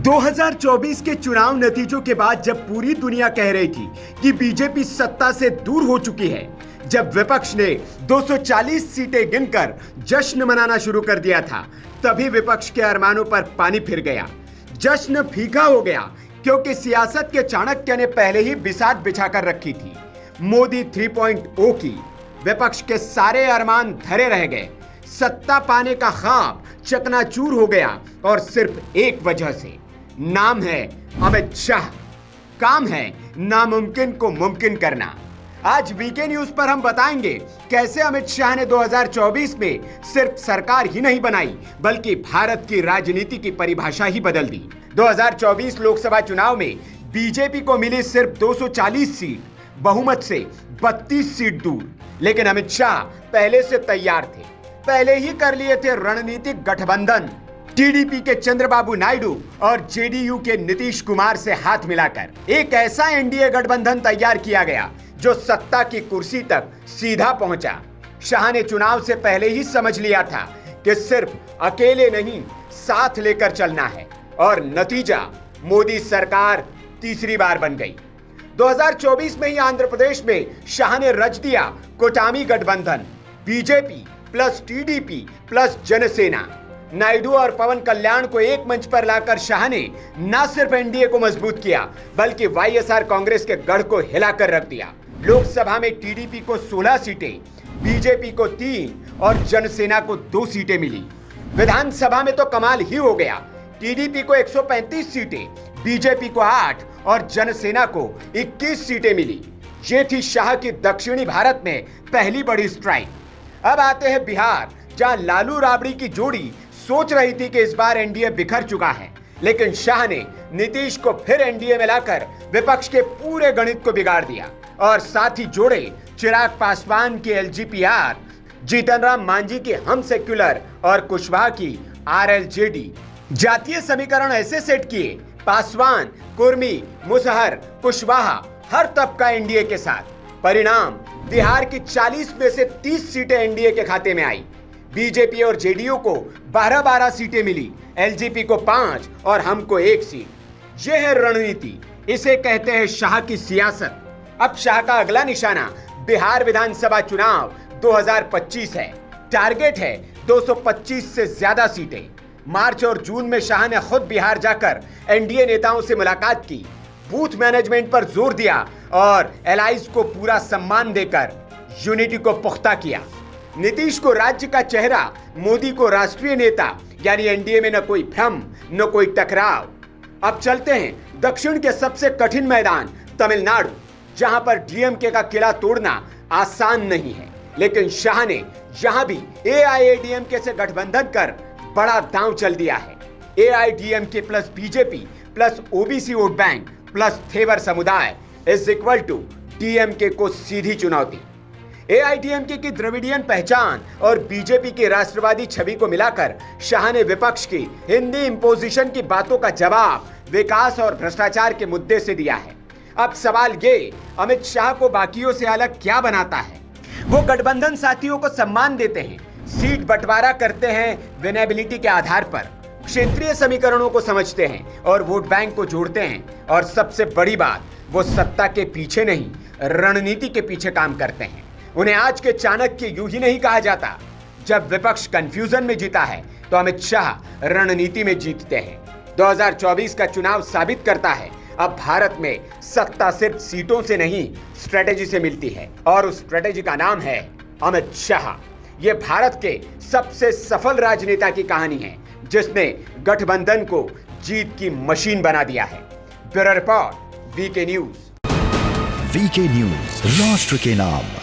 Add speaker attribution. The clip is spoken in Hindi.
Speaker 1: 2024 के चुनाव नतीजों के बाद जब पूरी दुनिया कह रही थी कि बीजेपी सत्ता से दूर हो चुकी है, जब विपक्ष ने 240 सीटें गिनकर जश्न मनाना शुरू कर दिया था, तभी विपक्ष के अरमानों पर पानी फिर गया। जश्न फीका हो गया क्योंकि सियासत के चाणक्य ने पहले ही बिसात बिछाकर रखी थी। मोदी 3.0 की विपक्ष के सारे अरमान धरे रह गए। सत्ता पाने का ख्वाब चकनाचूर हो गया और सिर्फ एक वजह से, नाम है अमित शाह, काम है नामुमकिन को मुमकिन करना। आज वीके न्यूज पर हम बताएंगे कैसे अमित शाह ने 2024 में सिर्फ सरकार ही नहीं बनाई बल्कि भारत की राजनीति की परिभाषा ही बदल दी। 2024 लोकसभा चुनाव में बीजेपी को मिली सिर्फ 240 सीट, बहुमत से 32 सीट दूर। लेकिन अमित शाह पहले से तैयार थे, पहले ही कर लिए थे रणनीतिक गठबंधन। टीडीपी के चंद्रबाबू नायडू और जेडीयू के नीतीश कुमार से हाथ मिलाकर एक ऐसा एनडीए गठबंधन तैयार किया गया जो सत्ता की कुर्सी तक सीधा पहुंचा। शाह ने चुनाव से पहले ही समझ लिया था कि सिर्फ अकेले नहीं, साथ लेकर चलना है, और नतीजा मोदी सरकार तीसरी बार बन गई। 2024 में ही आंध्र प्रदेश में शाह ने रच दिया कोटामी गठबंधन, BJP plus TDP plus Jana Sena. Naidu और पवन कल्याण को एक मंच पर लाकर शाह ने न सिर्फ एनडीए को मजबूत किया बल्कि वाईएसआर कांग्रेस के गढ़ को हिलाकर रख दिया। लोकसभा में टीडीपी को 16 सीटें, बीजेपी को 3 और जनसेना को 2 सीटें मिली। विधानसभा में तो कमाल ही हो गया, टीडीपी को 135 सीटें, बीजेपी को 8 और जनसेना को 21 सीटें मिली। ये थी शाह की दक्षिणी भारत में पहली बड़ी स्ट्राइक। अब आते हैं बिहार, जहां लालू राबड़ी की जोड़ी सोच रही थी कि इस बार एनडीए बिखर चुका है, लेकिन शाह ने नीतीश को फिर एनडीए में लाकर विपक्ष के पूरे गणित को बिगाड़ दिया और साथ ही जोड़े चिराग पासवान की एलजेपीआर, जीतन राम मांझी की हम सेक्युलर और कुशवाहा की आरएलजेडी। जातीय समीकरण ऐसे सेट किए, पासवान, कुर्मी, मुसहर, कुशवाहा हर तबका एनडीए के साथ। परिणाम, बिहार की 40 में से 30 सीटें एनडीए के खाते में आई। बीजेपी और जेडीयू को 12-12 सीटें मिली, एलजेपी को 5 और हमको 1 सीट। यह है रणनीति, इसे कहते हैं शाह की सियासत। अब शाह का अगला निशाना बिहार विधानसभा चुनाव 2025 है। टारगेट है 225 से ज्यादा सीटें। मार्च और जून में शाह ने खुद बिहार जाकर एनडीए नेताओं से मुलाकात की, बूथ मैनेजमेंट पर जोर दिया और एलाइज को पूरा सम्मान देकर यूनिटी को पुख्ता किया। नीतीश को राज्य का चेहरा, मोदी को राष्ट्रीय नेता, यानी एनडीए में न कोई भ्रम न कोई टकराव। अब चलते हैं दक्षिण के सबसे कठिन मैदान तमिलनाडु, जहां पर डीएमके का किला तोड़ना आसान नहीं है, लेकिन शाह ने यहां भी एआईएडीएमके से गठबंधन कर बड़ा दांव चल दिया है। AIADMK plus BJP plus OBC vote bank plus Thevar समुदाय इज इक्वल टू डीएमके को सीधी चुनौती। एआईडीएमके की द्रविडियन पहचान और बीजेपी की राष्ट्रवादी छवि को मिलाकर शाह ने विपक्ष की हिंदी इंपोजिशन की बातों का जवाब विकास और भ्रष्टाचार के मुद्दे से दिया है। अब सवाल ये, अमित शाह को बाकियों से अलग क्या बनाता है? वो गठबंधन साथियों को सम्मान देते हैं, सीट बंटवारा करते हैं विनेबिलिटी के आधार पर, क्षेत्रीय समीकरणों को समझते हैं और वोट बैंक को जोड़ते हैं, और सबसे बड़ी बात, वो सत्ता के पीछे नहीं रणनीति के पीछे काम करते हैं। उन्हें आज के चाणक्य यूं ही नहीं कहा जाता। जब विपक्ष कंफ्यूजन में जीता है तो अमित शाह रणनीति में जीतते हैं। 2024 का चुनाव साबित करता है अब भारत में सत्ता सिर्फ सीटों से नहीं, स्ट्रेटेजी से मिलती है, और उस स्ट्रेटेजी का नाम है अमित शाह। ये भारत के सबसे सफल राजनेता की कहानी है जिसने गठबंधन को जीत की मशीन बना दिया है। Bureau report, VK news.
Speaker 2: VK news, राष्ट्र के नाम।